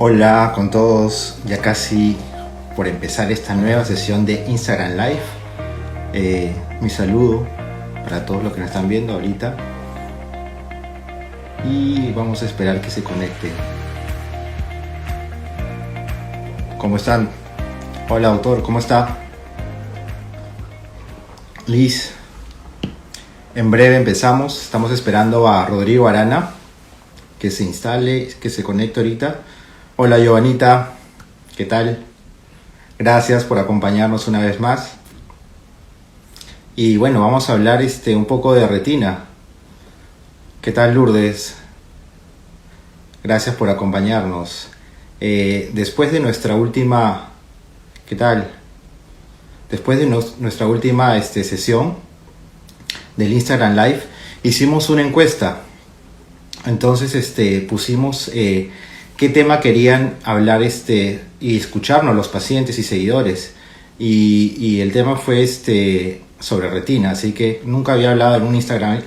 Hola con todos, ya casi por empezar esta nueva sesión de Instagram Live. Mi saludo para todos los que nos están viendo ahorita y vamos a esperar que se conecten. ¿Cómo están? Hola autor, ¿cómo está? Liz, en breve empezamos, estamos esperando a Rodrigo Arana que se instale, que se conecte ahorita. Hola Giovanita, ¿qué tal? Gracias por acompañarnos una vez más. Y bueno, vamos a hablar un poco de retina. ¿Qué tal Lourdes? Gracias por acompañarnos. Después de nuestra última... ¿Qué tal? Después de nuestra última sesión del Instagram Live, hicimos una encuesta. Entonces pusimos qué tema querían hablar y escucharnos los pacientes y seguidores. Y el tema fue sobre retina, así que nunca había hablado en un Instagram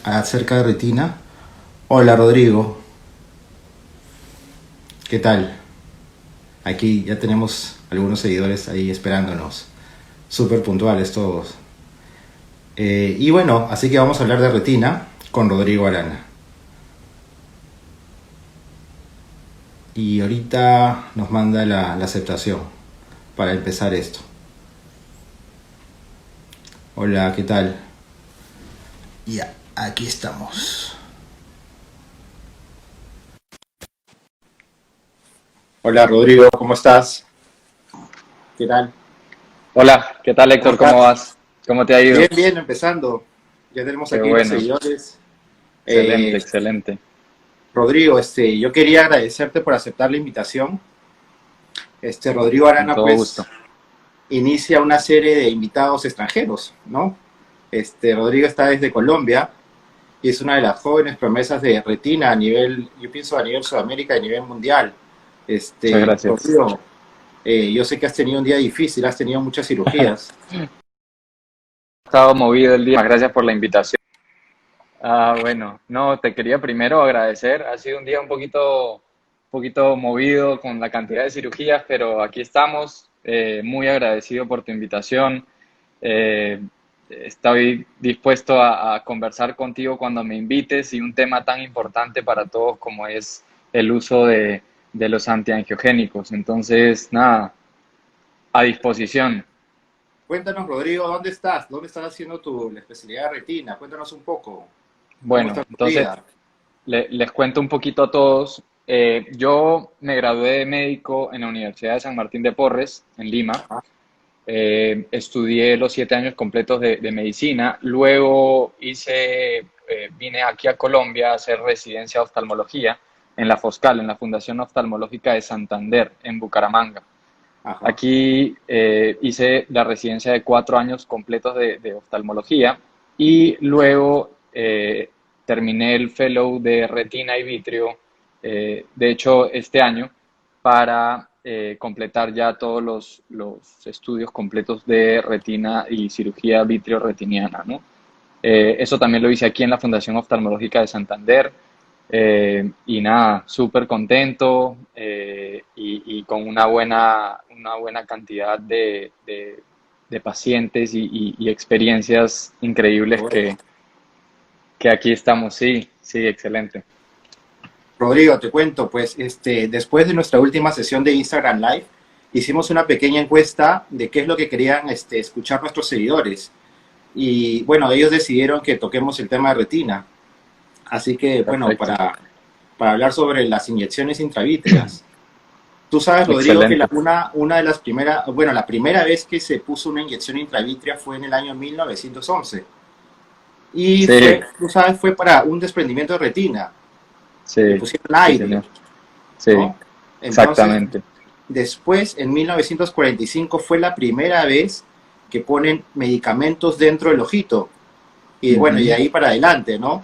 acerca de retina. Hola Rodrigo, ¿qué tal? Aquí ya tenemos algunos seguidores ahí esperándonos, súper puntuales todos. Y bueno, así que vamos a hablar de retina con Rodrigo Arana. Y ahorita nos manda la aceptación para empezar esto. Hola, ¿qué tal? Ya, aquí estamos. Hola Rodrigo, ¿cómo estás? ¿Qué tal? Hola, ¿qué tal ¿Cómo Héctor? ¿Cómo estás? vas? ¿Cómo te ha ido? Bien, bien, empezando. Ya tenemos Qué aquí los bueno, seguidores. excelente, Eh, excelente. Rodrigo, yo quería agradecerte por aceptar la invitación. Rodrigo Con Arana, todo gusto. pues, inicia una serie de invitados extranjeros, ¿no? Rodrigo está desde Colombia y es una de las jóvenes promesas de retina a nivel, yo pienso a nivel Sudamérica y a nivel mundial. Muchas gracias. Rodrigo, yo sé que has tenido un día difícil, has tenido muchas cirugías. He estado movido el día. Gracias por la invitación. Bueno, no, te quería primero agradecer. Ha sido un día un poquito movido con la cantidad de cirugías, pero aquí estamos. Muy agradecido por tu invitación. Eh, Estoy dispuesto a conversar contigo cuando me invites y un tema tan importante para todos como es el uso de los antiangiogénicos. Entonces, nada, a disposición. Cuéntanos, Rodrigo, ¿dónde estás? ¿Dónde estás haciendo la especialidad de retina? Cuéntanos un poco. ¿Cómo Bueno, está tu entonces vida? les cuento un poquito a todos. Yo me gradué de médico en la Universidad de San Martín de Porres, en Lima. Ajá. Estudié los 7 años completos de medicina. Luego vine aquí a Colombia a hacer residencia de oftalmología en la Foscal, en la Fundación Oftalmológica de Santander, en Bucaramanga. Ajá. Aquí hice la residencia de 4 años completos de oftalmología y luego terminé el fellow de retina y vitrio, de hecho este año, para completar ya todos los estudios completos de retina y cirugía vitrio-retiniana, ¿no? Eso también lo hice aquí en la Fundación Oftalmológica de Santander. Y nada, súper contento y con una buena cantidad de pacientes y experiencias Qué increíbles bueno. que aquí estamos. Sí, sí, excelente. Rodrigo, te cuento, pues, después de nuestra última sesión de Instagram Live, hicimos una pequeña encuesta de qué es lo que querían escuchar nuestros seguidores. Y bueno, ellos decidieron que toquemos el tema de retina. Así que, bueno, Perfecto. para hablar sobre las inyecciones intravítreas. Tú sabes, Rodrigo, que Excelente. una de las primeras, bueno, la primera vez que se puso una inyección intravítrea fue en el año 1911. Y Sí, tú sabes, fue para un desprendimiento de retina. Le sí, pusieron sí, aire, señor. Sí, ¿no? Entonces, exactamente. después, en 1945, fue la primera vez que ponen medicamentos dentro del ojito. Y bueno, y de Ujú, ahí para adelante, ¿no?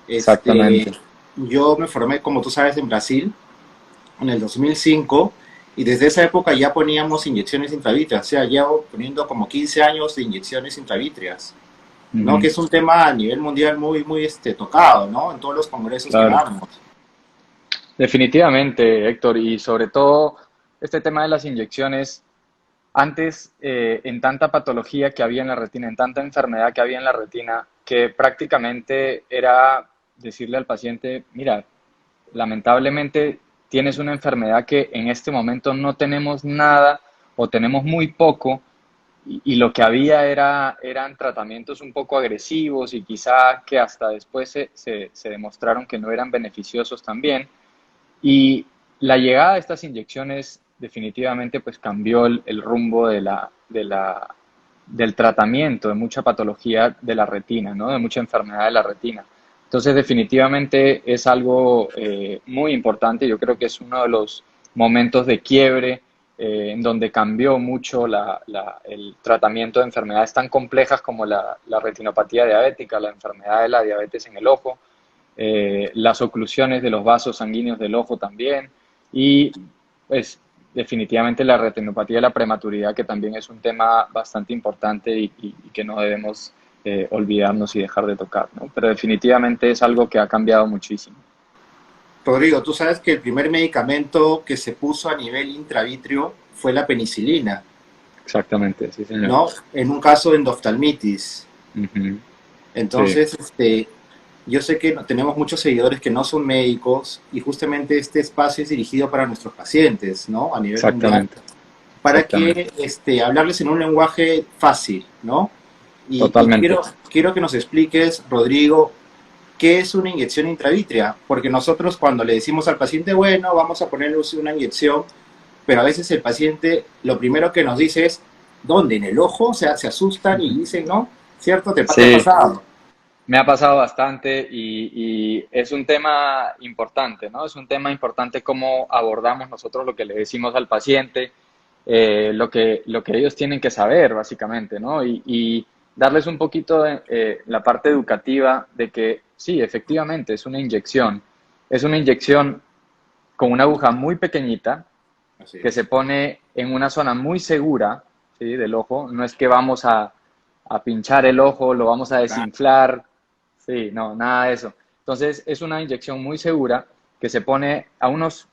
Este, exactamente. yo me formé, como tú sabes, en Brasil en el 2005 y desde esa época ya poníamos inyecciones intravítreas, o sea, llevo poniendo como 15 años de inyecciones intravítreas, ¿no? Que Ujú, es un tema a nivel mundial muy, muy tocado, ¿no? En todos los congresos que claro. vamos. Definitivamente, Héctor, y sobre todo este tema de las inyecciones, antes en tanta patología que había en la retina, en tanta enfermedad que había en la retina, que prácticamente era decirle al paciente, mira, lamentablemente tienes una enfermedad que en este momento no tenemos nada o tenemos muy poco y lo que había eran tratamientos un poco agresivos y quizá que hasta después se demostraron que no eran beneficiosos también. Y la llegada de estas inyecciones definitivamente pues cambió el rumbo del tratamiento de mucha patología de la retina, ¿no? De mucha enfermedad de la retina. Entonces definitivamente es algo muy importante, yo creo que es uno de los momentos de quiebre en donde cambió mucho el tratamiento de enfermedades tan complejas como la retinopatía diabética, la enfermedad de la diabetes en el ojo, las oclusiones de los vasos sanguíneos del ojo también y pues definitivamente la retinopatía de la prematuridad, que también es un tema bastante importante y que no debemos olvidarnos y dejar de tocar, ¿no? Pero definitivamente es algo que ha cambiado muchísimo. Rodrigo, tú sabes que el primer medicamento que se puso a nivel intravitrio fue la penicilina, Exactamente, sí, señor. ¿no? En un caso de endoftalmitis. Ujú. Sí, Entonces, yo sé que tenemos muchos seguidores que no son médicos y justamente este espacio es dirigido para nuestros pacientes, ¿no? A nivel mundial, exactamente, para exactamente, que hablarles en un lenguaje fácil, ¿no? Y totalmente. quiero que nos expliques, Rodrigo, qué es una inyección intravítrea, porque nosotros cuando le decimos al paciente, bueno, vamos a ponerle una inyección, pero a veces el paciente lo primero que nos dice es, ¿dónde? ¿En el ojo? O sea, se asustan y dicen, no, ¿cierto? ¿Te ha Sí, pasado? me ha pasado bastante y es un tema importante, ¿no? Es un tema importante cómo abordamos nosotros lo que le decimos al paciente, lo que ellos tienen que saber, básicamente, ¿no? Y darles un poquito de la parte educativa de que sí, efectivamente, es una inyección. Es una inyección con una aguja muy pequeñita Así que se es. pone en una zona muy segura, ¿sí? Del ojo. No es que vamos a pinchar el ojo, lo vamos a Claro. desinflar. Sí, no, nada de eso. Entonces, es una inyección muy segura que se pone a unos,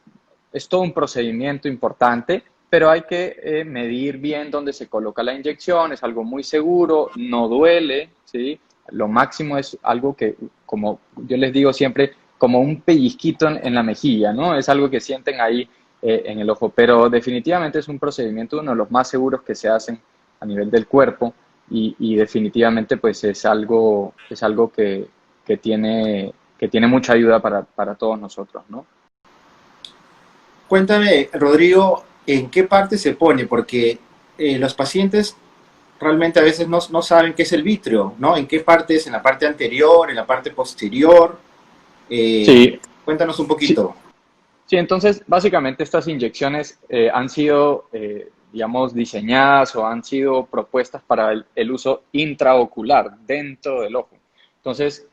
es todo un procedimiento importante, pero hay que medir bien dónde se coloca la inyección, es algo muy seguro, no duele, ¿sí? Lo máximo es algo que, como yo les digo siempre, como un pellizquito en la mejilla, ¿no? Es algo que sienten ahí en el ojo, pero definitivamente es un procedimiento uno de los más seguros que se hacen a nivel del cuerpo y definitivamente pues es algo que tiene mucha ayuda para todos nosotros, ¿no? Cuéntame, Rodrigo, ¿en qué parte se pone? Porque los pacientes realmente a veces no saben qué es el vitrio, ¿no? ¿En qué parte es? ¿En la parte anterior? ¿En la parte posterior? Eh, Sí, Cuéntanos un sí, poquito. sí, entonces básicamente estas inyecciones han sido, digamos, diseñadas o han sido propuestas para el uso intraocular dentro del ojo. Entonces,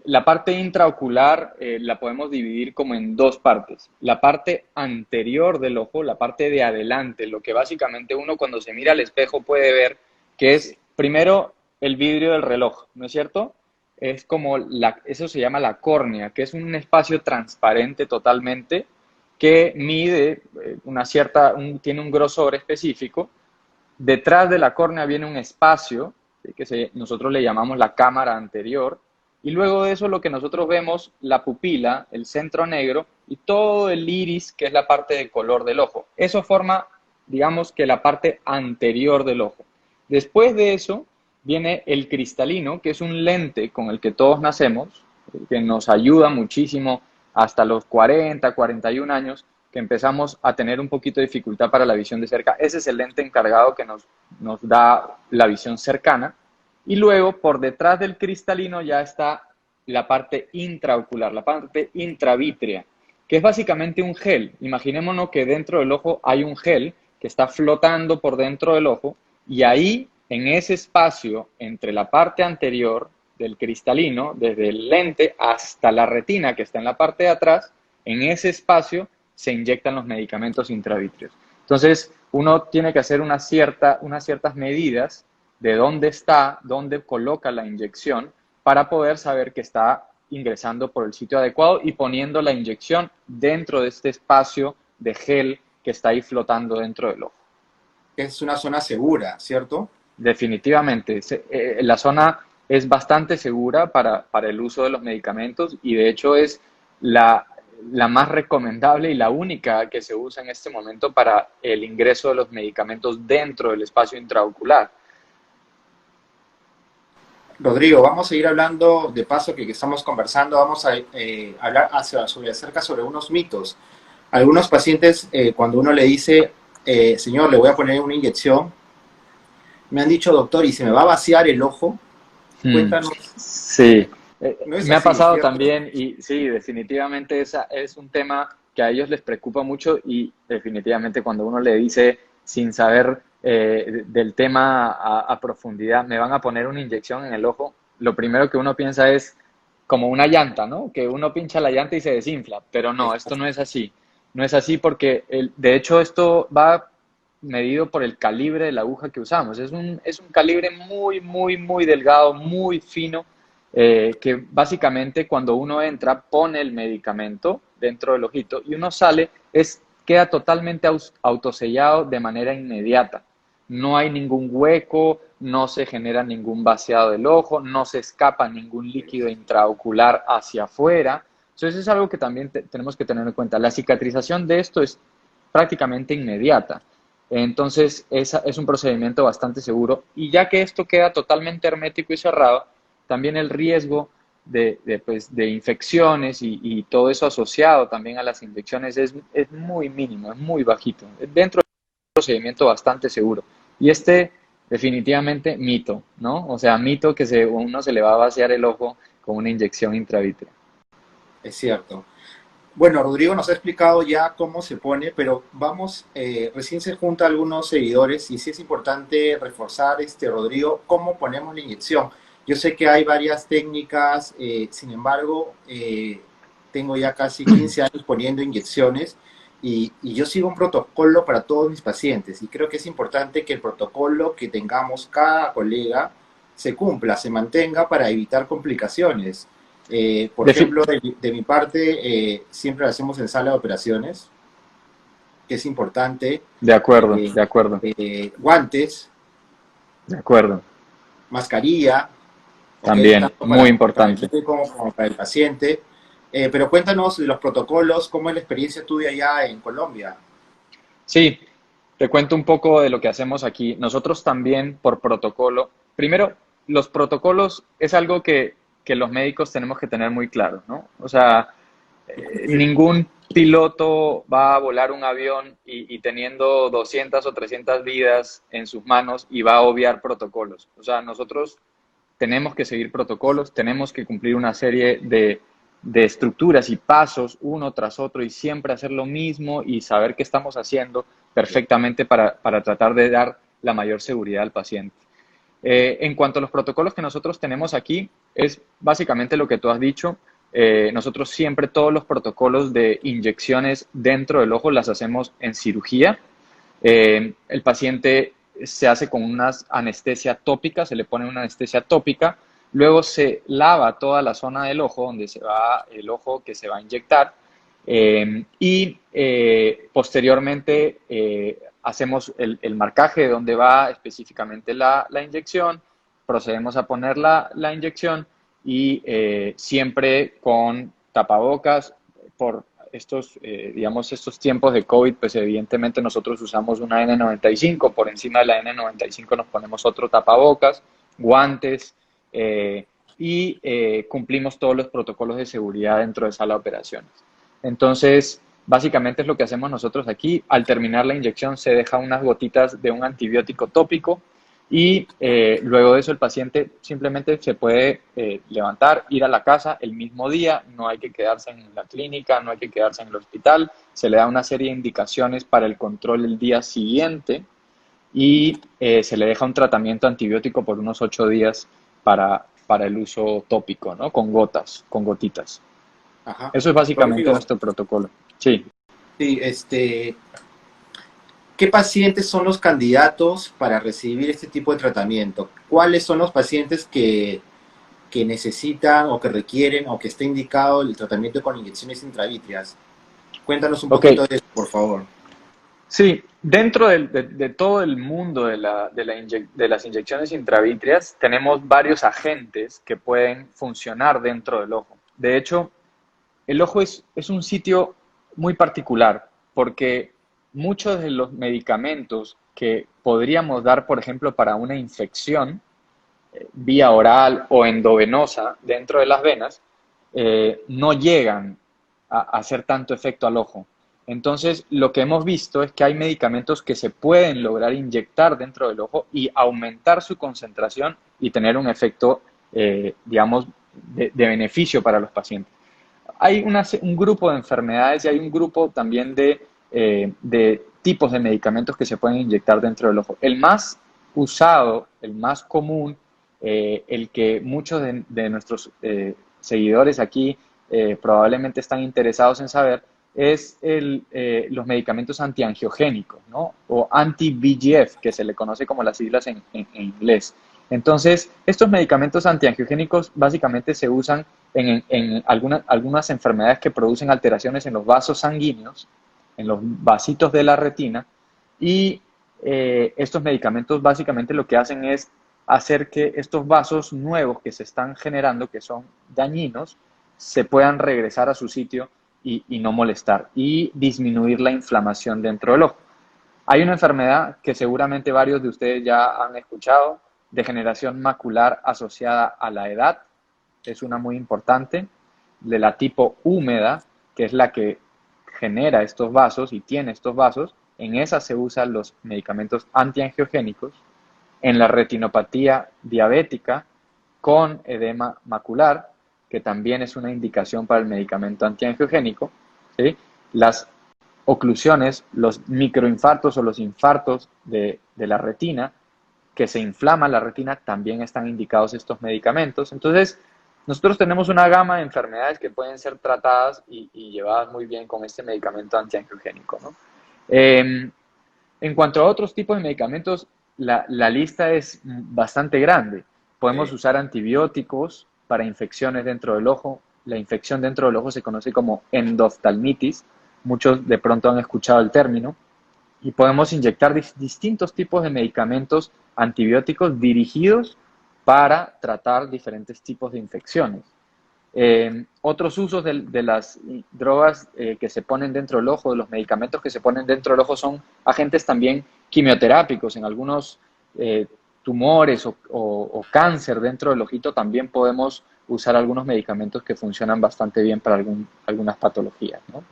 la parte intraocular la podemos dividir como en dos partes. La parte anterior del ojo, la parte de adelante, lo que básicamente uno cuando se mira al espejo puede ver, que Así es es. primero el vidrio del reloj, ¿no es cierto? Es como eso se llama la córnea, que es un espacio transparente totalmente que mide tiene un grosor específico. Detrás de la córnea viene un espacio, ¿sí? Nosotros le llamamos la cámara anterior, y luego de eso lo que nosotros vemos, la pupila, el centro negro y todo el iris, que es la parte de color del ojo. Eso forma, digamos que la parte anterior del ojo. Después de eso viene el cristalino, que es un lente con el que todos nacemos, que nos ayuda muchísimo hasta los 40, 41 años, que empezamos a tener un poquito de dificultad para la visión de cerca. Ese es el lente encargado que nos da la visión cercana. Y luego, por detrás del cristalino, ya está la parte intraocular, la parte intravítrea, que es básicamente un gel. Imaginémonos que dentro del ojo hay un gel que está flotando por dentro del ojo y ahí, en ese espacio entre la parte anterior del cristalino, desde el lente hasta la retina que está en la parte de atrás, en ese espacio se inyectan los medicamentos intravítreos. Entonces, uno tiene que hacer unas ciertas medidas de dónde está, dónde coloca la inyección para poder saber que está ingresando por el sitio adecuado y poniendo la inyección dentro de este espacio de gel que está ahí flotando dentro del ojo. Es una zona segura, ¿cierto? Definitivamente, la zona es bastante segura para el uso de los medicamentos y de hecho es la más recomendable y la única que se usa en este momento para el ingreso de los medicamentos dentro del espacio intraocular. Rodrigo, vamos a ir hablando de paso que estamos conversando, vamos a hablar acerca sobre unos mitos. Algunos pacientes, cuando uno le dice, señor, le voy a poner una inyección, me han dicho, doctor, ¿y se me va a vaciar el ojo? Cuéntanos. Sí, No es me ha así, pasado ¿cierto? también y sí, definitivamente esa es un tema que a ellos les preocupa mucho y definitivamente cuando uno le dice sin saber del tema a profundidad, me van a poner una inyección en el ojo, lo primero que uno piensa es como una llanta, ¿no? Que uno pincha la llanta y se desinfla, pero no, esto no es así. No es así porque de hecho esto va medido por el calibre de la aguja que usamos. Es un calibre muy, muy, muy delgado, muy fino, que básicamente cuando uno entra pone el medicamento dentro del ojito y uno sale, queda totalmente autosellado de manera inmediata. No hay ningún hueco, no se genera ningún vaciado del ojo, no se escapa ningún líquido intraocular hacia afuera. Entonces es algo que también tenemos que tener en cuenta. La cicatrización de esto es prácticamente inmediata. Entonces es un procedimiento bastante seguro y ya que esto queda totalmente hermético y cerrado, también el riesgo pues, de infecciones y todo eso asociado también a las infecciones es muy mínimo, es muy bajito. Dentro de un procedimiento bastante seguro. Y definitivamente mito, ¿no? O sea, mito que uno se le va a vaciar el ojo con una inyección intravítrea. Es cierto. Bueno, Rodrigo nos ha explicado ya cómo se pone, pero vamos, recién se junta algunos seguidores y sí es importante reforzar, Rodrigo, cómo ponemos la inyección. Yo sé que hay varias técnicas, sin embargo, tengo ya casi 15 años poniendo inyecciones y yo sigo un protocolo para todos mis pacientes y creo que es importante que el protocolo que tengamos cada colega se cumpla, se mantenga para evitar complicaciones. Por Defi- ejemplo, de mi parte, siempre lo hacemos en sala de operaciones, que es importante. de acuerdo, eh, de acuerdo, Guantes, de acuerdo. mascarilla, ¿ok? También, Tanto muy para el importante. médico como para el paciente. Pero cuéntanos de los protocolos, cómo es la experiencia tuya allá en Colombia. Sí, te cuento un poco de lo que hacemos aquí. Nosotros también por protocolo, primero, los protocolos es algo que los médicos tenemos que tener muy claro, ¿no? O sea, ningún piloto va a volar un avión y teniendo 200 o 300 vidas en sus manos y va a obviar protocolos. O sea, nosotros tenemos que seguir protocolos, tenemos que cumplir una serie de estructuras y pasos uno tras otro y siempre hacer lo mismo y saber qué estamos haciendo perfectamente para tratar de dar la mayor seguridad al paciente. En cuanto a los protocolos que nosotros tenemos aquí, es básicamente lo que tú has dicho. Nosotros siempre todos los protocolos de inyecciones dentro del ojo las hacemos en cirugía. El paciente se hace con una anestesia tópica, se le pone una anestesia tópica, luego se lava toda la zona del ojo donde se va el ojo que se va a inyectar posteriormente hacemos el marcaje de dónde va específicamente la inyección, procedemos a poner la inyección y siempre con tapabocas por digamos, estos tiempos de COVID, pues evidentemente nosotros usamos una N95, por encima de la N95 nos ponemos otro tapabocas, guantes cumplimos todos los protocolos de seguridad dentro de sala de operaciones. Entonces, básicamente es lo que hacemos nosotros aquí. Al terminar la inyección se deja unas gotitas de un antibiótico tópico y luego de eso el paciente simplemente se puede levantar, ir a la casa el mismo día, no hay que quedarse en la clínica, no hay que quedarse en el hospital, se le da una serie de indicaciones para el control el día siguiente y se le deja un tratamiento antibiótico por unos 8 días para el uso tópico, ¿no? Con gotas, con gotitas. Ajá. Eso es básicamente Rodrigo, nuestro protocolo. Sí. sí, ¿qué pacientes son los candidatos para recibir este tipo de tratamiento? ¿Cuáles son los pacientes que necesitan o que requieren o que está indicado el tratamiento con inyecciones intravítreas. Cuéntanos un Ok, poquito de eso, por favor. sí, dentro de todo el mundo de las inyecciones intravítreas tenemos varios agentes que pueden funcionar dentro del ojo. De hecho, el ojo es un sitio muy particular porque muchos de los medicamentos que podríamos dar, por ejemplo, para una infección vía oral o endovenosa dentro de las venas, no llegan a hacer tanto efecto al ojo. Entonces, lo que hemos visto es que hay medicamentos que se pueden lograr inyectar dentro del ojo y aumentar su concentración y tener un efecto, digamos, de beneficio para los pacientes. Hay un grupo de enfermedades y hay un grupo también de tipos de medicamentos que se pueden inyectar dentro del ojo. El más usado, el más común, el que muchos de nuestros seguidores aquí probablemente están interesados en saber, es los medicamentos antiangiogénicos, ¿no? O anti-VEGF, que se le conoce como las siglas en inglés. Entonces, estos medicamentos antiangiogénicos básicamente se usan en algunas enfermedades que producen alteraciones en los vasos sanguíneos, en los vasitos de la retina, y estos medicamentos básicamente lo que hacen es hacer que estos vasos nuevos que se están generando, que son dañinos, se puedan regresar a su sitio y no molestar, y disminuir la inflamación dentro del ojo. Hay una enfermedad que seguramente varios de ustedes ya han escuchado, degeneración macular asociada a la edad, es una muy importante, de la tipo húmeda, que es la que genera estos vasos y tiene estos vasos, en esa se usan los medicamentos antiangiogénicos, en la retinopatía diabética con edema macular, que también es una indicación para el medicamento antiangiogénico, ¿sí? Las oclusiones, los microinfartos o los infartos de la retina, que se inflama la retina, también están indicados estos medicamentos. Entonces, nosotros tenemos una gama de enfermedades que pueden ser tratadas y llevadas muy bien con este medicamento antiangiogénico, ¿no? En cuanto a otros tipos de medicamentos, la lista es bastante grande. Podemos usar antibióticos para infecciones dentro del ojo. La infección dentro del ojo se conoce como endoftalmitis. Muchos de pronto han escuchado el término. Y podemos inyectar distintos tipos de medicamentos antibióticos dirigidos para tratar diferentes tipos de infecciones. Otros usos de las drogas que se ponen dentro del ojo, de los medicamentos que se ponen dentro del ojo, son agentes también quimioterápicos. En algunos tumores o cáncer dentro del ojito también podemos usar algunos medicamentos que funcionan bastante bien para algunas patologías, ¿no?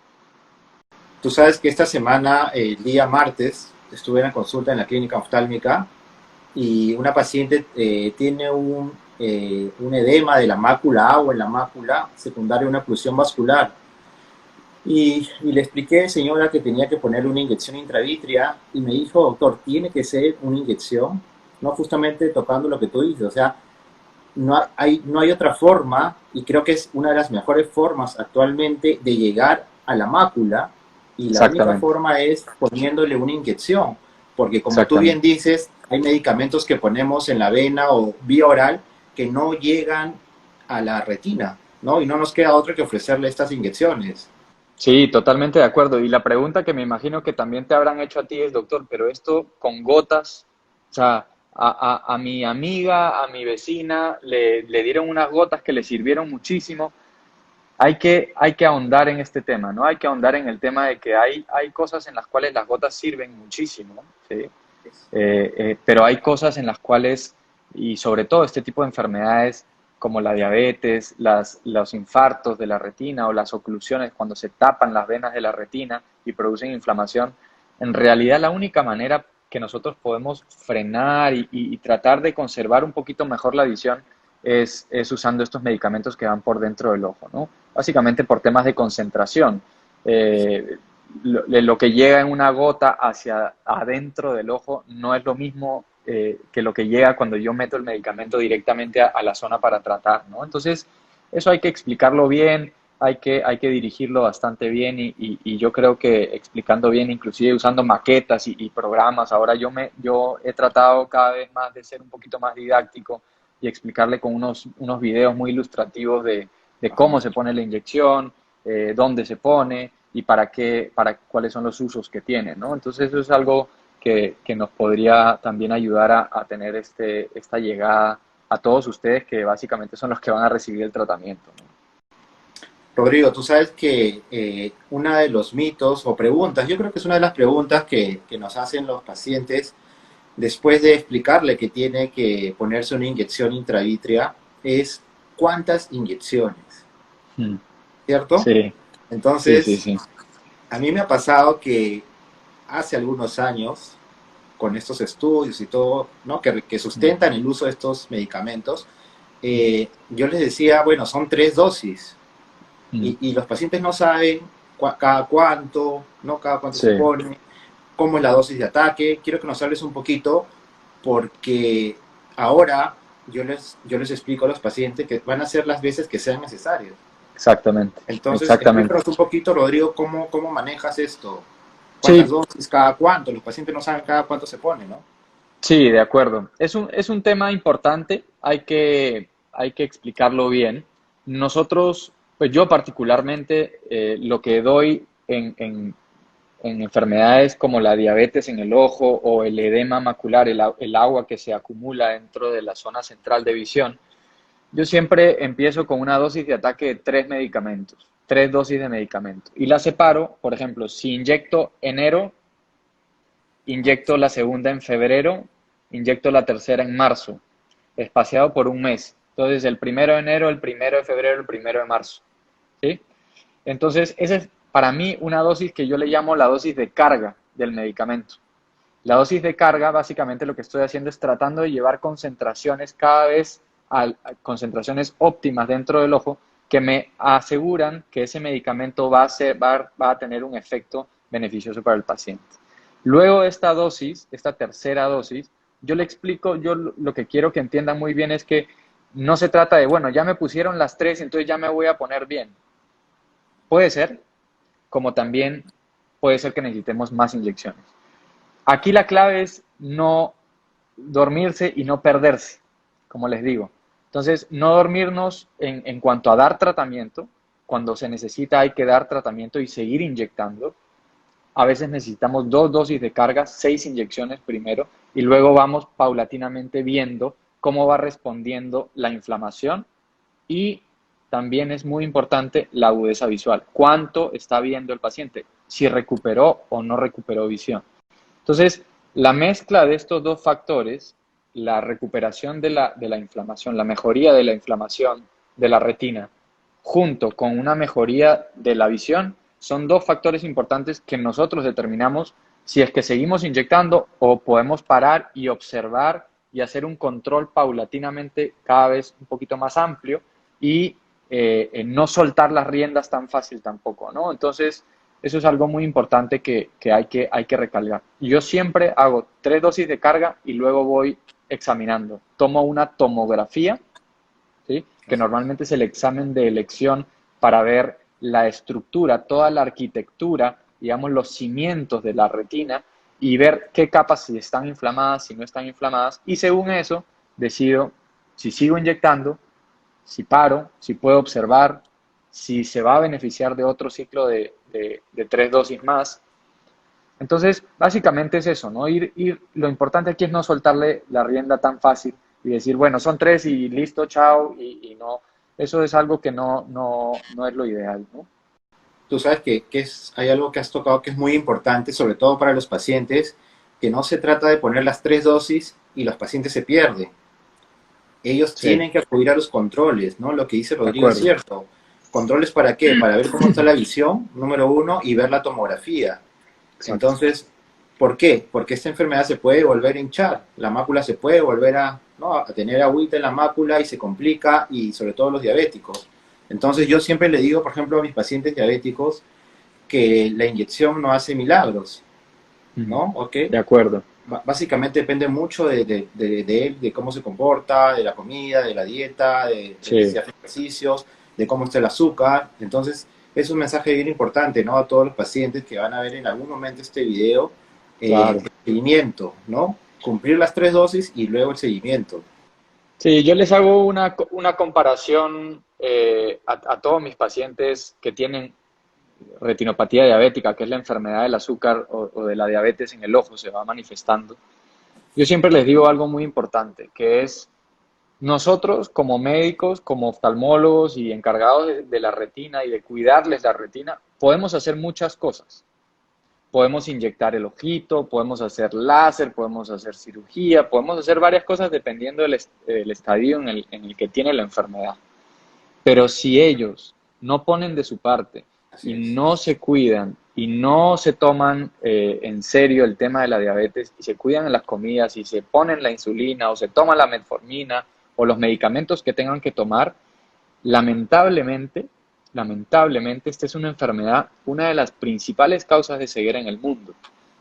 Tú sabes que esta semana, el día martes, estuve en la consulta en la clínica oftálmica y una paciente tiene un edema de la mácula, agua en la mácula, secundaria a una oclusión vascular. Y le expliqué, señora, que tenía que ponerle una inyección intravítrea y me dijo, doctor, tiene que ser una inyección, no justamente tocando lo que tú dices, o sea, no hay otra forma, y creo que es una de las mejores formas actualmente de llegar a la mácula, y la única Exactamente, forma es poniéndole una inyección, porque como tú bien exactamente. dices, hay medicamentos que ponemos en la vena o vía oral que no llegan a la retina, ¿no? Y no nos queda otra que ofrecerle estas inyecciones. Sí, totalmente de acuerdo. Y la pregunta que me imagino que también te habrán hecho a ti es, doctor, pero esto con gotas, o sea, a mi amiga, a mi vecina, le dieron unas gotas que le sirvieron muchísimo. Hay que ahondar en este tema, ¿no? Hay que ahondar en el tema de que hay cosas en las cuales las gotas sirven muchísimo, ¿sí? Pero hay cosas en las cuales, y sobre todo este tipo de enfermedades como la diabetes, los infartos de la retina o las oclusiones cuando se tapan las venas de la retina y producen inflamación, en realidad la única manera que nosotros podemos frenar y tratar de conservar un poquito mejor la visión es usando estos medicamentos que van por dentro del ojo, ¿no? Básicamente por temas de concentración. Eh, lo que llega en una gota hacia adentro del ojo no es lo mismo que lo que llega cuando yo meto el medicamento directamente a la zona para tratar, ¿no? Entonces, eso hay que explicarlo bien, hay que dirigirlo bastante bien y yo creo que explicando bien, inclusive usando maquetas y programas, ahora yo he tratado cada vez más de ser un poquito más didáctico y explicarle con unos videos muy ilustrativos de cómo se pone la inyección, dónde se pone y para qué, cuáles son los usos que tiene, ¿no? Entonces eso es algo que nos podría también ayudar a tener esta llegada a todos ustedes que básicamente son los que van a recibir el tratamiento, ¿no? Rodrigo, tú sabes que uno de los mitos o preguntas, yo creo que es una de las preguntas que nos hacen los pacientes después de explicarle que tiene que ponerse una inyección intravítrea, es cuántas inyecciones, Mm. ¿cierto? Sí, sí, sí, Entonces, sí. a mí me ha pasado que hace algunos años, con estos estudios y todo, ¿no? que Mm. sustentan el uso de estos medicamentos, yo les decía, bueno, son 3 dosis, Mm. y los pacientes no saben cada cuánto, ¿no? Cada cuánto se Sí. pone, cómo es la dosis de ataque. Quiero que nos hables un poquito porque ahora yo les explico a los pacientes que van a ser las veces que sean necesarias. Exactamente, Entonces, exactamente. explícanos un poquito, Rodrigo, cómo manejas esto. ¿Cuántas Sí, dosis, cada cuánto? Los pacientes no saben cada cuánto se pone, ¿no? sí, de acuerdo. Es un tema importante, hay que explicarlo bien. Nosotros, pues yo particularmente, lo que doy en enfermedades como la diabetes en el ojo o el edema macular, el agua que se acumula dentro de la zona central de visión, yo siempre empiezo con una dosis de ataque de 3 medicamentos, 3 dosis de medicamento. Y la separo, por ejemplo, si inyecto enero, inyecto la segunda en febrero, inyecto la tercera en marzo, espaciado por un mes. Entonces, el 1 de enero, el 1 de febrero, el 1 de marzo. ¿Sí? Entonces, esa es para mí una dosis que yo le llamo la dosis de carga del medicamento. La dosis de carga, básicamente lo que estoy haciendo es tratando de llevar concentraciones cada vez a concentraciones óptimas dentro del ojo que me aseguran que ese medicamento va a tener un efecto beneficioso para el paciente. Luego de esta dosis, esta tercera dosis, yo le explico, yo lo que quiero que entiendan muy bien es que no se trata de, bueno, ya me pusieron las tres, entonces ya me voy a poner bien. Puede ser, como también puede ser que necesitemos más inyecciones. Aquí la clave es no dormirse y no perderse, como les digo. Entonces, no dormirnos en cuanto a dar tratamiento. Cuando se necesita hay que dar tratamiento y seguir inyectando. A veces necesitamos 2 dosis de carga, 6 inyecciones primero, y luego vamos paulatinamente viendo cómo va respondiendo la inflamación y también es muy importante la agudeza visual. ¿Cuánto está viendo el paciente? Si recuperó o no recuperó visión. Entonces, la mezcla de estos dos factores, la recuperación de la inflamación, la mejoría de la inflamación de la retina, junto con una mejoría de la visión, son dos factores importantes que nosotros determinamos si es que seguimos inyectando o podemos parar y observar y hacer un control paulatinamente cada vez un poquito más amplio y no soltar las riendas tan fácil tampoco, ¿no? Entonces, eso es algo muy importante que hay que recalcar. Yo siempre hago 3 dosis de carga y luego voy examinando. Tomo una tomografía, ¿sí? Que normalmente es el examen de elección para ver la estructura, toda la arquitectura, digamos, los cimientos de la retina y ver qué capas si están inflamadas, si no están inflamadas. Y según eso, decido si sigo inyectando, si paro, si puedo observar, si se va a beneficiar de otro ciclo de 3 dosis más. Entonces, básicamente es eso, ¿no? Lo importante aquí es no soltarle la rienda tan fácil y decir, bueno, son tres y listo, chao, y no. Eso es algo que no es lo ideal, ¿no? Tú sabes hay algo que has tocado que es muy importante, sobre todo para los pacientes, que no se trata de poner las 3 dosis y los pacientes se pierden. Ellos Sí, tienen que acudir a los controles, ¿no? Lo que dice de Rodrigo es acuerdo. cierto. ¿Controles para qué? Para ver cómo está la visión, número uno, y ver la tomografía. Exacto. Entonces, ¿por qué? Porque esta enfermedad se puede volver a hinchar, la mácula se puede volver ¿no? a tener agüita en la mácula y se complica, y sobre todo los diabéticos. Entonces yo siempre le digo, por ejemplo, a mis pacientes diabéticos que la inyección no hace milagros, Ujú. ¿no? ¿Ok? De acuerdo. Básicamente depende mucho de él, de cómo se comporta, de la comida, de la dieta, de si Sí, hace ejercicios, de cómo está el azúcar. Entonces, es un mensaje bien importante, ¿no? A todos los pacientes que van a ver en algún momento este video, claro. el seguimiento, ¿no? Cumplir las 3 dosis y luego el seguimiento. Sí, yo les hago una comparación a todos mis pacientes que tienen retinopatía diabética, que es la enfermedad del azúcar o de la diabetes en el ojo, se va manifestando. Yo siempre les digo algo muy importante, que es nosotros como médicos, como oftalmólogos y encargados de la retina y de cuidarles la retina, podemos hacer muchas cosas. Podemos inyectar el ojito, podemos hacer láser, podemos hacer cirugía, podemos hacer varias cosas dependiendo del estadio en el que tiene la enfermedad. Pero si ellos no ponen de su parte Así y es. no se cuidan y no se toman en serio el tema de la diabetes y se cuidan en las comidas y se ponen la insulina o se toman la metformina o los medicamentos que tengan que tomar, lamentablemente, lamentablemente esta es una enfermedad, una de las principales causas de ceguera en el mundo.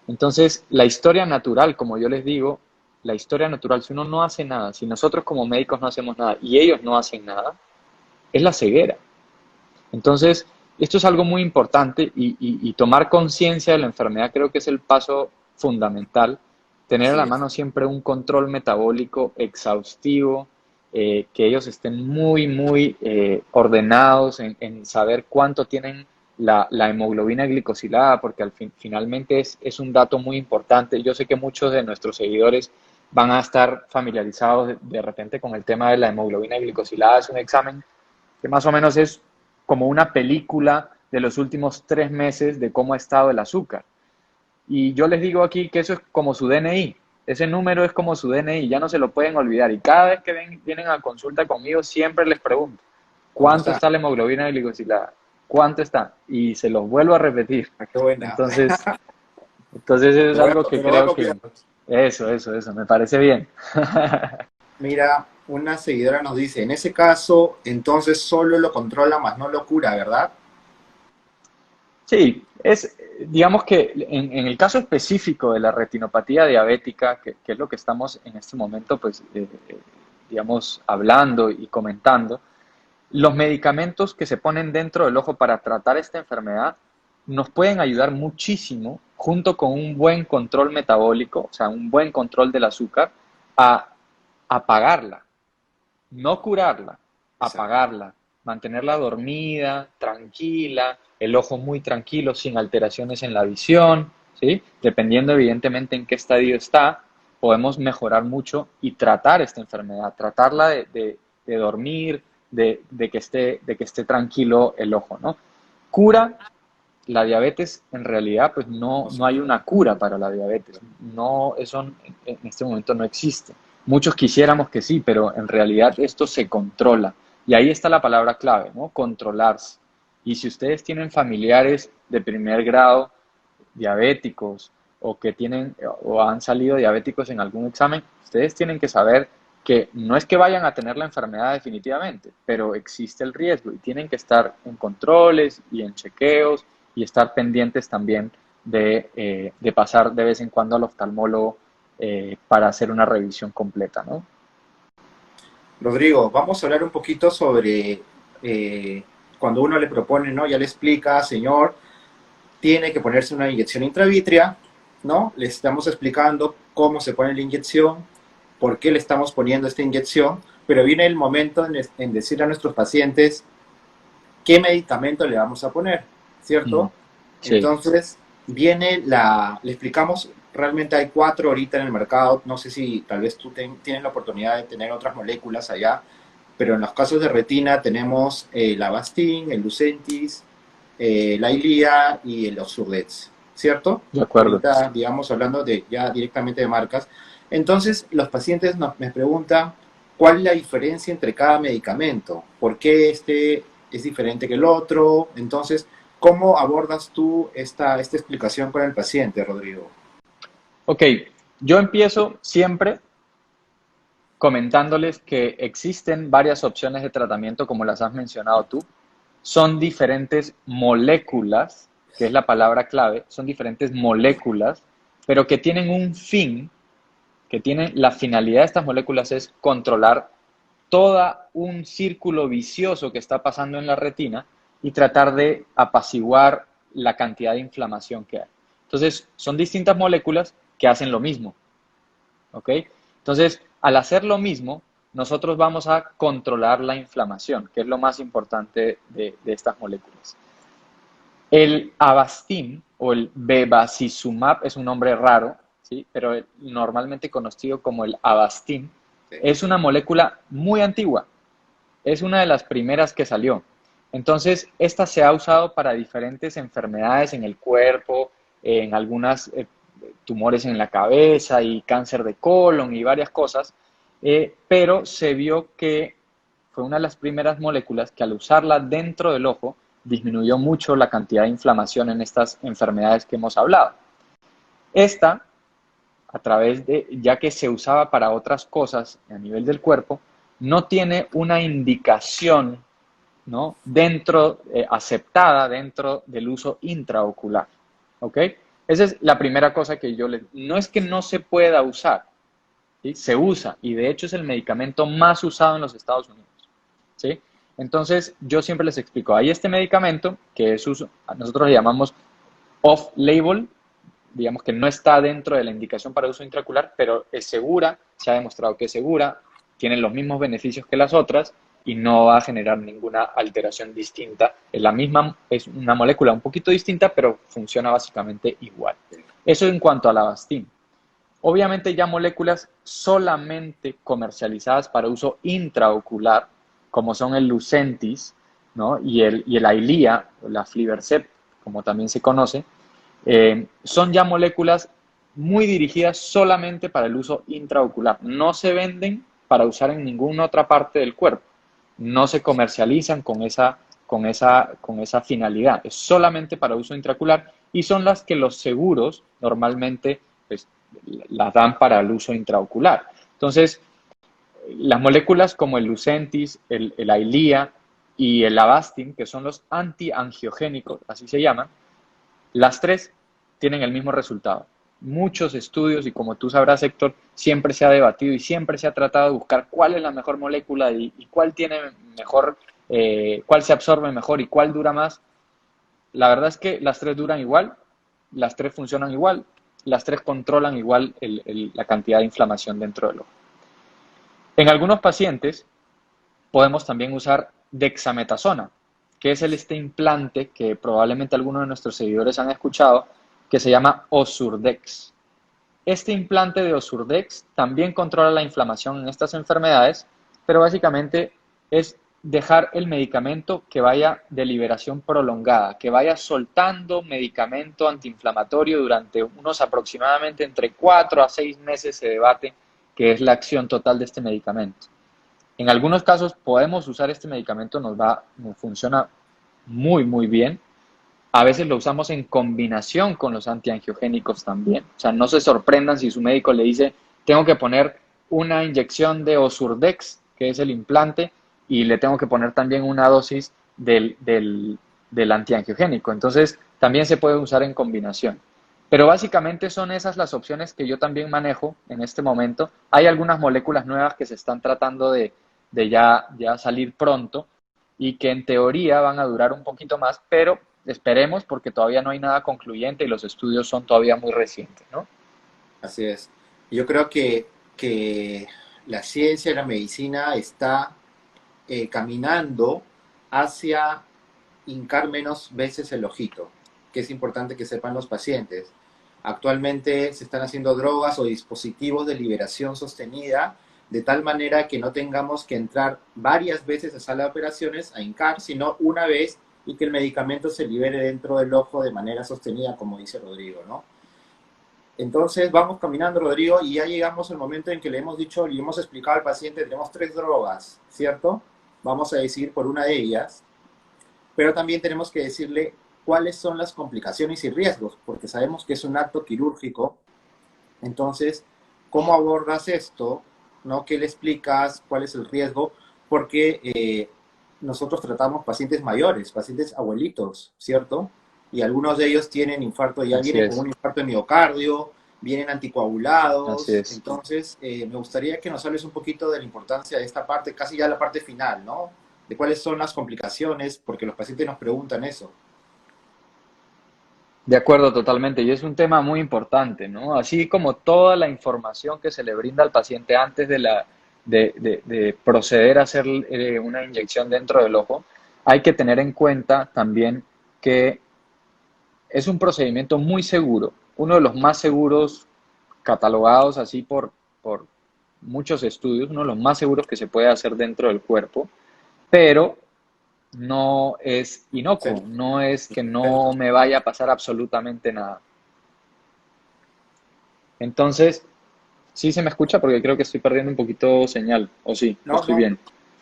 Entonces, la historia natural, como yo les digo, la historia natural, si uno no hace nada, si nosotros como médicos no hacemos nada y ellos no hacen nada, es la ceguera. Entonces, esto es algo muy importante y tomar conciencia de la enfermedad creo que es el paso fundamental. Tener a Así la es. mano siempre un control metabólico exhaustivo, que ellos estén muy ordenados en saber cuánto tienen la hemoglobina glicosilada, porque finalmente es un dato muy importante. Yo sé que muchos de nuestros seguidores van a estar familiarizados de repente con el tema de la hemoglobina glicosilada. Es un examen que más o menos es como una película de los últimos 3 meses de cómo ha estado el azúcar. Y yo les digo aquí que eso es como su DNI. Ese número es como su DNI, ya no se lo pueden olvidar. Y cada vez que vienen a consulta conmigo, siempre les pregunto, ¿Cómo ¿cuánto está? está la hemoglobina glicosilada? ¿Cuánto está? Y se los vuelvo a repetir. Ah, qué buena. Entonces eso es algo que Me lo voy a creo copiar. que... Eso, me parece bien. Mira, una seguidora nos dice, en ese caso, entonces solo lo controla más no lo cura, ¿verdad? Sí, digamos que en el caso específico de la retinopatía diabética, que es lo que estamos en este momento, pues, digamos, hablando y comentando, los medicamentos que se ponen dentro del ojo para tratar esta enfermedad nos pueden ayudar muchísimo, junto con un buen control metabólico, o sea, un buen control del azúcar, a apagarla, no curarla, Exacto. apagarla, mantenerla dormida, tranquila, el ojo muy tranquilo, sin alteraciones en la visión, ¿sí? Dependiendo evidentemente en qué estadio está, podemos mejorar mucho y tratar esta enfermedad, tratarla de dormir, de que esté tranquilo el ojo, ¿no? Cura la diabetes, en realidad, pues no hay una cura para la diabetes. No, eso en este momento no existe. Muchos quisiéramos que sí, pero en realidad esto se controla. Y ahí está la palabra clave, ¿no? Controlarse. Y si ustedes tienen familiares de primer grado diabéticos o que tienen o han salido diabéticos en algún examen, ustedes tienen que saber que no es que vayan a tener la enfermedad definitivamente, pero existe el riesgo y tienen que estar en controles y en chequeos y estar pendientes también de pasar de vez en cuando al oftalmólogo para hacer una revisión completa, ¿no? Rodrigo, vamos a hablar un poquito sobre cuando uno le propone, ¿no? Ya le explica, señor, tiene que ponerse una inyección intravítrea, ¿no? Le estamos explicando cómo se pone la inyección, por qué le estamos poniendo esta inyección, pero viene el momento en decir a nuestros pacientes qué medicamento le vamos a poner, Mm, ¿cierto? sí, Entonces, le explicamos, realmente hay 4 ahorita en el mercado, no sé si tal vez tú tienes la oportunidad de tener otras moléculas allá, pero en los casos de retina tenemos el Avastin, el Lucentis, la Ilia y el Osurdex, ¿cierto? de acuerdo. Ahorita, digamos, hablando de ya directamente de marcas. Entonces, los pacientes me preguntan cuál es la diferencia entre cada medicamento, por qué este es diferente que el otro. Entonces, ¿cómo abordas tú esta explicación con el paciente, Rodrigo? Ok, yo empiezo siempre comentándoles que existen varias opciones de tratamiento como las has mencionado tú. Son diferentes moléculas, que es la palabra clave, son diferentes moléculas, pero que tienen un fin, que tienen la finalidad de estas moléculas es controlar todo un círculo vicioso que está pasando en la retina y tratar de apaciguar la cantidad de inflamación que hay. Entonces, son distintas moléculas que hacen lo mismo. ¿Ok? Entonces, al hacer lo mismo, nosotros vamos a controlar la inflamación, que es lo más importante de estas moléculas. El Avastin o el bevacizumab es un nombre raro, ¿sí? Pero normalmente conocido como el Avastin Sí. es una molécula muy antigua, es una de las primeras que salió. Entonces, esta se ha usado para diferentes enfermedades en el cuerpo, en algunas tumores en la cabeza y cáncer de colon y varias cosas, pero se vio que fue una de las primeras moléculas que al usarla dentro del ojo disminuyó mucho la cantidad de inflamación en estas enfermedades que hemos hablado. Esta, a través de, ya que se usaba para otras cosas a nivel del cuerpo, no tiene una indicación, ¿no? Aceptada dentro del uso intraocular. ¿Ok? Esa es la primera cosa que yo les... No es que no se pueda usar, ¿sí? Se usa y de hecho es el medicamento más usado en los Estados Unidos. ¿Sí? Entonces, yo siempre les explico, hay este medicamento que es uso, nosotros le llamamos off-label, digamos que no está dentro de la indicación para uso intraocular, pero es segura, se ha demostrado que es segura, tiene los mismos beneficios que las otras y no va a generar ninguna alteración distinta. Es la misma, es una molécula un poquito distinta, pero funciona básicamente igual. Eso en cuanto a la Avastin. Obviamente ya moléculas solamente comercializadas para uso intraocular, como son el Lucentis, ¿no? y el Eylea, la Aflibercept, como también se conoce, son ya moléculas muy dirigidas solamente para el uso intraocular. No se venden para usar en ninguna otra parte del cuerpo. No se comercializan con esa finalidad. Es solamente para uso intraocular y son las que los seguros normalmente pues, las dan para el uso intraocular. Entonces, las moléculas como el Lucentis, el Eylea y el Avastin, que son los antiangiogénicos, así se llaman, las tres tienen el mismo resultado. Muchos estudios, y como tú sabrás, Héctor, siempre se ha debatido y siempre se ha tratado de buscar cuál es la mejor molécula y cuál tiene mejor, cuál se absorbe mejor y cuál dura más. La verdad es que las tres duran igual, las tres funcionan igual, las tres controlan igual la cantidad de inflamación dentro del ojo. En algunos pacientes podemos también usar dexametasona, que es este implante que probablemente algunos de nuestros seguidores han escuchado, que se llama Osurdex. Este implante de Osurdex también controla la inflamación en estas enfermedades, pero básicamente es dejar el medicamento que vaya de liberación prolongada, que vaya soltando medicamento antiinflamatorio durante unos aproximadamente entre 4 a 6 meses se debate que es la acción total de este medicamento. En algunos casos podemos usar este medicamento, nos funciona muy, muy bien. A veces lo usamos en combinación con los antiangiogénicos también. O sea, no se sorprendan si su médico le dice, tengo que poner una inyección de Osurdex, que es el implante, y le tengo que poner también una dosis del antiangiogénico. Entonces, también se puede usar en combinación. Pero básicamente son esas las opciones que yo también manejo en este momento. Hay algunas moléculas nuevas que se están tratando de ya salir pronto y que en teoría van a durar un poquito más, pero esperemos porque todavía no hay nada concluyente y los estudios son todavía muy recientes, ¿no? Así es. Yo creo que la ciencia y la medicina está caminando hacia hincar menos veces el ojito, que es importante que sepan los pacientes. Actualmente se están haciendo drogas o dispositivos de liberación sostenida de tal manera que no tengamos que entrar varias veces a sala de operaciones a hincar, sino una vez y que el medicamento se libere dentro del ojo de manera sostenida, como dice Rodrigo, ¿no? Entonces vamos caminando, Rodrigo, y ya llegamos al momento en que le hemos dicho y hemos explicado al paciente, tenemos tres drogas, ¿cierto? Vamos a decidir por una de ellas, pero también tenemos que decirle cuáles son las complicaciones y riesgos, porque sabemos que es un acto quirúrgico. Entonces, ¿cómo abordas esto? ¿No? ¿Qué le explicas? ¿Cuál es el riesgo? Porque nosotros tratamos pacientes mayores, pacientes abuelitos, ¿cierto? Y algunos de ellos tienen infarto, ya Así vienen con es, un infarto de miocardio, vienen así anticoagulados. es. Entonces, me gustaría que nos hables un poquito de la importancia de esta parte, casi ya la parte final, ¿no? De cuáles son las complicaciones, porque los pacientes nos preguntan eso. De acuerdo, totalmente. Y es un tema muy importante, ¿no? Así como toda la información que se le brinda al paciente antes de proceder a hacer una inyección dentro del ojo, hay que tener en cuenta también que es un procedimiento muy seguro, uno de los más seguros catalogados así por muchos estudios, uno de los más seguros que se puede hacer dentro del cuerpo, pero no es inocuo, no es que no me vaya a pasar absolutamente nada. Entonces, sí se me escucha porque creo que estoy perdiendo un poquito señal, o sí, o No, estoy no, bien.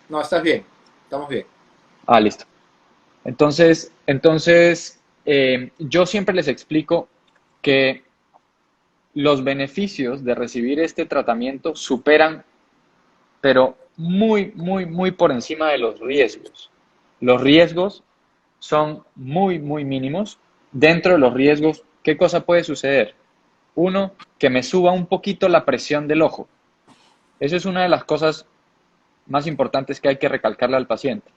no, estás bien, estamos bien. Ah, listo. Entonces, yo siempre les explico que los beneficios de recibir este tratamiento superan, pero muy, muy, muy por encima de los riesgos. Los riesgos son muy, muy mínimos. Dentro de los riesgos, ¿qué cosa puede suceder? Uno, que me suba un poquito la presión del ojo. Eso es una de las cosas más importantes que hay que recalcarle al paciente.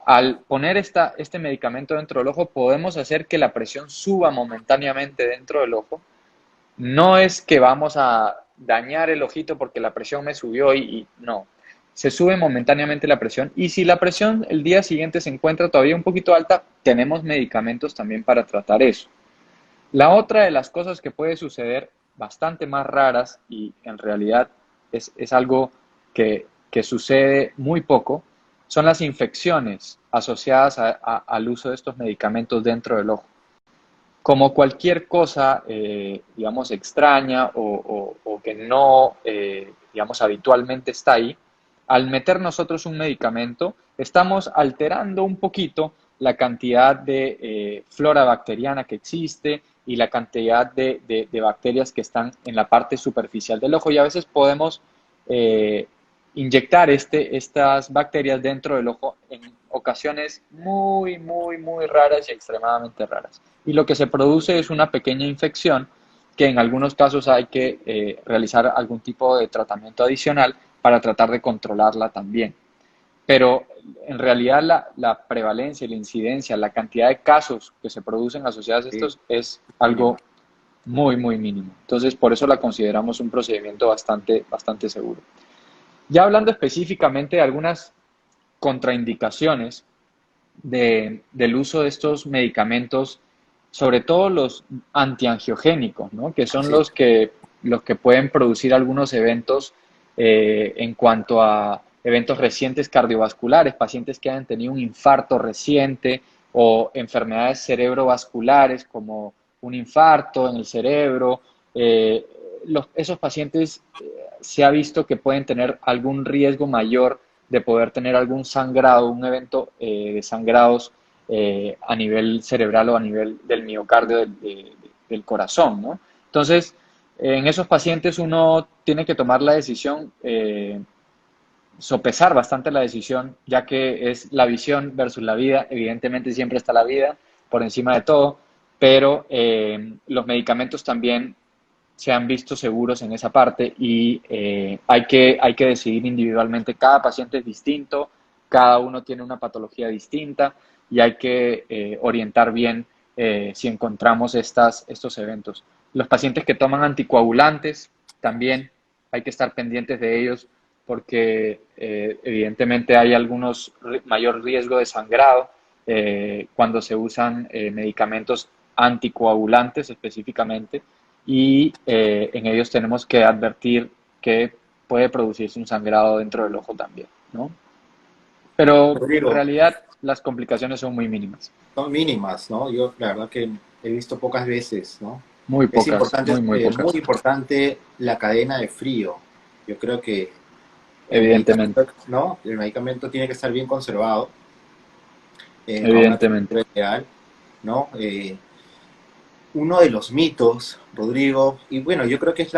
Al poner este medicamento dentro del ojo, podemos hacer que la presión suba momentáneamente dentro del ojo. No es que vamos a dañar el ojito porque la presión me subió y no. Se sube momentáneamente la presión y si la presión el día siguiente se encuentra todavía un poquito alta, tenemos medicamentos también para tratar eso. La otra de las cosas que puede suceder, bastante más raras y en realidad es algo que sucede muy poco, son las infecciones asociadas al uso de estos medicamentos dentro del ojo. Como cualquier cosa, digamos, extraña o que no, digamos, habitualmente está ahí, al meter nosotros un medicamento, estamos alterando un poquito la cantidad de flora bacteriana que existe y la cantidad de bacterias que están en la parte superficial del ojo y a veces podemos eh, inyectar estas bacterias dentro del ojo en ocasiones muy, muy, muy raras y extremadamente raras. Y lo que se produce es una pequeña infección que en algunos casos hay que realizar algún tipo de tratamiento adicional para tratar de controlarla también. Pero en realidad la prevalencia, la incidencia, la cantidad de casos que se producen asociados a Sí, estos es mínima. algo muy, muy mínimo. Entonces, por eso la consideramos un procedimiento bastante, bastante seguro. Ya hablando específicamente de algunas contraindicaciones del uso de estos medicamentos, sobre todo los antiangiogénicos, ¿no? Que son Sí, los que pueden producir algunos eventos en cuanto a eventos recientes cardiovasculares, pacientes que hayan tenido un infarto reciente o enfermedades cerebrovasculares como un infarto en el cerebro. Eh, esos pacientes se ha visto que pueden tener algún riesgo mayor de poder tener algún sangrado, un evento de sangrados a nivel cerebral o a nivel del miocardio del corazón, ¿no? Entonces, en esos pacientes uno tiene que tomar la decisión, sopesar bastante la decisión, ya que es la visión versus la vida. Evidentemente siempre está la vida por encima de todo, pero los medicamentos también se han visto seguros en esa parte y hay que decidir individualmente. Cada paciente es distinto, cada uno tiene una patología distinta y hay que orientar bien si encontramos estos eventos. Los pacientes que toman anticoagulantes también hay que estar pendientes de ellos porque evidentemente hay algunos mayor riesgo de sangrado cuando se usan medicamentos anticoagulantes específicamente y en ellos tenemos que advertir que puede producirse un sangrado dentro del ojo también, ¿no? Pero en Rodrigo, realidad las complicaciones son muy mínimas, son mínimas, ¿no? Yo la verdad que he visto pocas veces, ¿no? muy Es pocas, importante, muy muy pocas, importante la cadena de frío. Yo creo que el evidentemente, medicamento, ¿no? El medicamento tiene que estar bien conservado, a una evidentemente. temperatura ideal, ¿no? Uno de los mitos, Rodrigo, y bueno, yo creo que es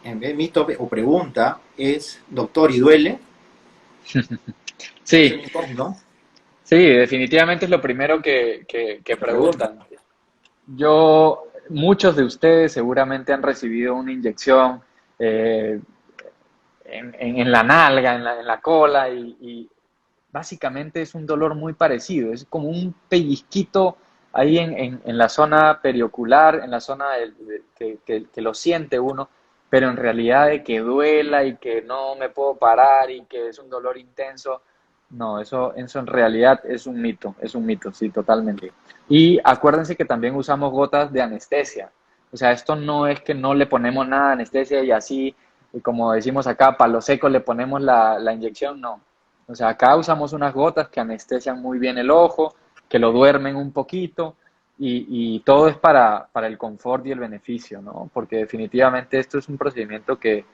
en vez de mito o pregunta, es, doctor, ¿y duele? Ese Sí, mito, ¿no? sí, definitivamente es lo primero que La pregunta. preguntan. Muchos de ustedes seguramente han recibido una inyección eh, en la nalga, en la cola, y básicamente es un dolor muy parecido, es como un pellizquito ahí en la zona periocular, en la zona que lo siente uno, pero en realidad de que duela y que no me puedo parar y que es un dolor intenso, no, eso en realidad es un mito, sí, totalmente. Y acuérdense que también usamos gotas de anestesia. O sea, esto no es que no le ponemos nada de anestesia y así, y como decimos acá, palo seco le ponemos la inyección, no. O sea, acá usamos unas gotas que anestesian muy bien el ojo, que lo duermen un poquito, y todo es para el confort y el beneficio, ¿no? Porque definitivamente esto es un procedimiento que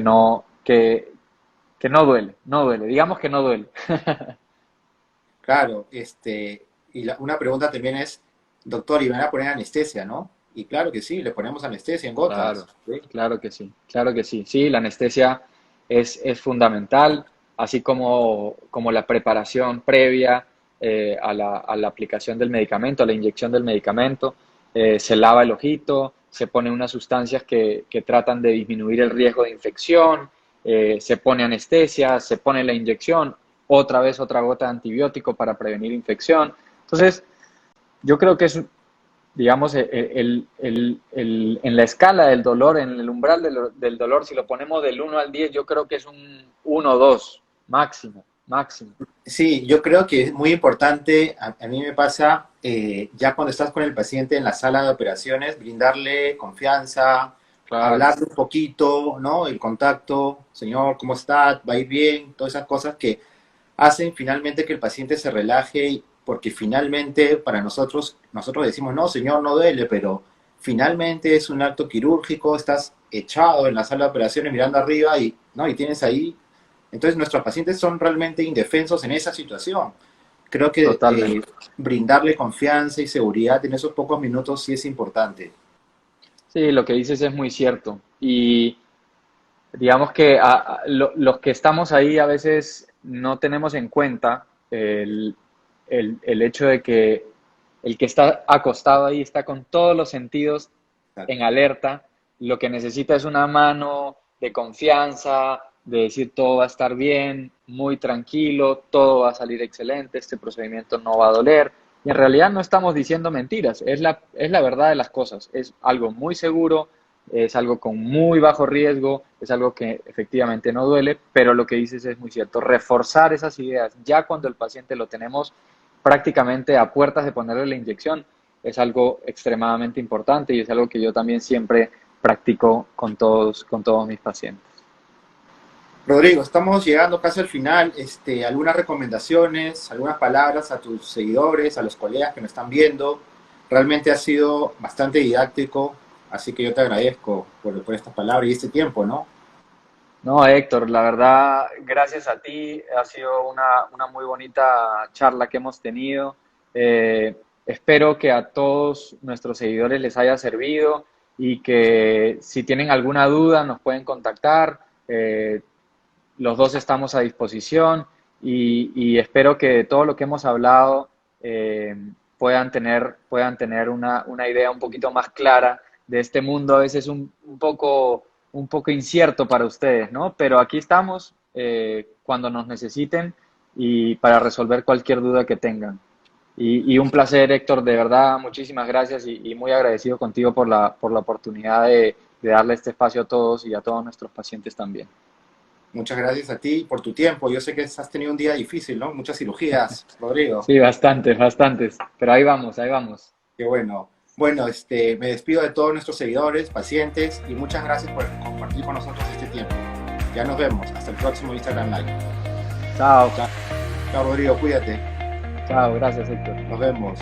no, que no duele, no duele, digamos que no duele. Claro, y una pregunta también es, doctor, ¿y van a poner anestesia, no? Y claro que sí, le ponemos anestesia en Claro, gotas. ¿Sí? claro que sí, claro que sí. Sí, la anestesia es fundamental, así como la preparación previa a la aplicación del medicamento, a la inyección del medicamento. Se lava el ojito, se ponen unas sustancias que tratan de disminuir el riesgo de infección, se pone anestesia, se pone la inyección, otra vez otra gota de antibiótico para prevenir infección. Entonces, yo creo que es, digamos, en la escala del dolor, en el umbral del dolor, si lo ponemos del 1 al 10, yo creo que es un 1 o 2, máximo, máximo. Sí, yo creo que es muy importante, a mí me pasa, ya cuando estás con el paciente en la sala de operaciones, brindarle confianza, Claro, hablarle un poquito, ¿no? El contacto, señor, ¿cómo está? ¿Va a ir bien? Todas esas cosas que hacen finalmente que el paciente se relaje, porque finalmente para nosotros decimos, no, señor, no duele, pero finalmente es un acto quirúrgico, estás echado en la sala de operaciones mirando arriba y, ¿no? Y tienes ahí, entonces nuestros pacientes son realmente indefensos en esa situación. Creo que totalmente. brindarle confianza y seguridad en esos pocos minutos sí es importante. Sí, lo que dices es muy cierto. Y digamos que los que estamos ahí a veces no tenemos en cuenta el hecho de que el que está acostado ahí está con todos los sentidos en alerta, lo que necesita es una mano de confianza, de decir todo va a estar bien, muy tranquilo, todo va a salir excelente, este procedimiento no va a doler. Y en realidad no estamos diciendo mentiras, es la verdad de las cosas, es algo muy seguro, es algo con muy bajo riesgo, es algo que efectivamente no duele, pero lo que dices es muy cierto, reforzar esas ideas ya cuando el paciente lo tenemos prácticamente a puertas de ponerle la inyección es algo extremadamente importante y es algo que yo también siempre practico con todos mis pacientes. Rodrigo, estamos llegando casi al final. Algunas recomendaciones, algunas palabras a tus seguidores, a los colegas que me están viendo. Realmente ha sido bastante didáctico, así que yo te agradezco por estas palabras y este tiempo, ¿no? No, Héctor, la verdad, gracias a ti, ha sido una muy bonita charla que hemos tenido. Espero que a todos nuestros seguidores les haya servido y que si tienen alguna duda nos pueden contactar. Los dos estamos a disposición y espero que todo lo que hemos hablado eh, puedan tener una idea un poquito más clara de este mundo, a veces un poco incierto para ustedes, ¿no? Pero aquí estamos cuando nos necesiten y para resolver cualquier duda que tengan. Y un placer, Héctor, de verdad, muchísimas gracias y muy agradecido contigo por la oportunidad de darle este espacio a todos y a todos nuestros pacientes también. Muchas gracias a ti por tu tiempo. Yo sé que has tenido un día difícil, ¿no? Muchas cirugías, Rodrigo. Sí, bastantes, bastantes. Pero ahí vamos, ahí vamos. Qué bueno. Bueno, me despido de todos nuestros seguidores, pacientes, y muchas gracias por compartir con nosotros este tiempo. Ya nos vemos. Hasta el próximo Instagram Live. Chao, Chao, Rodrigo, cuídate. chao, gracias, Héctor. Nos vemos.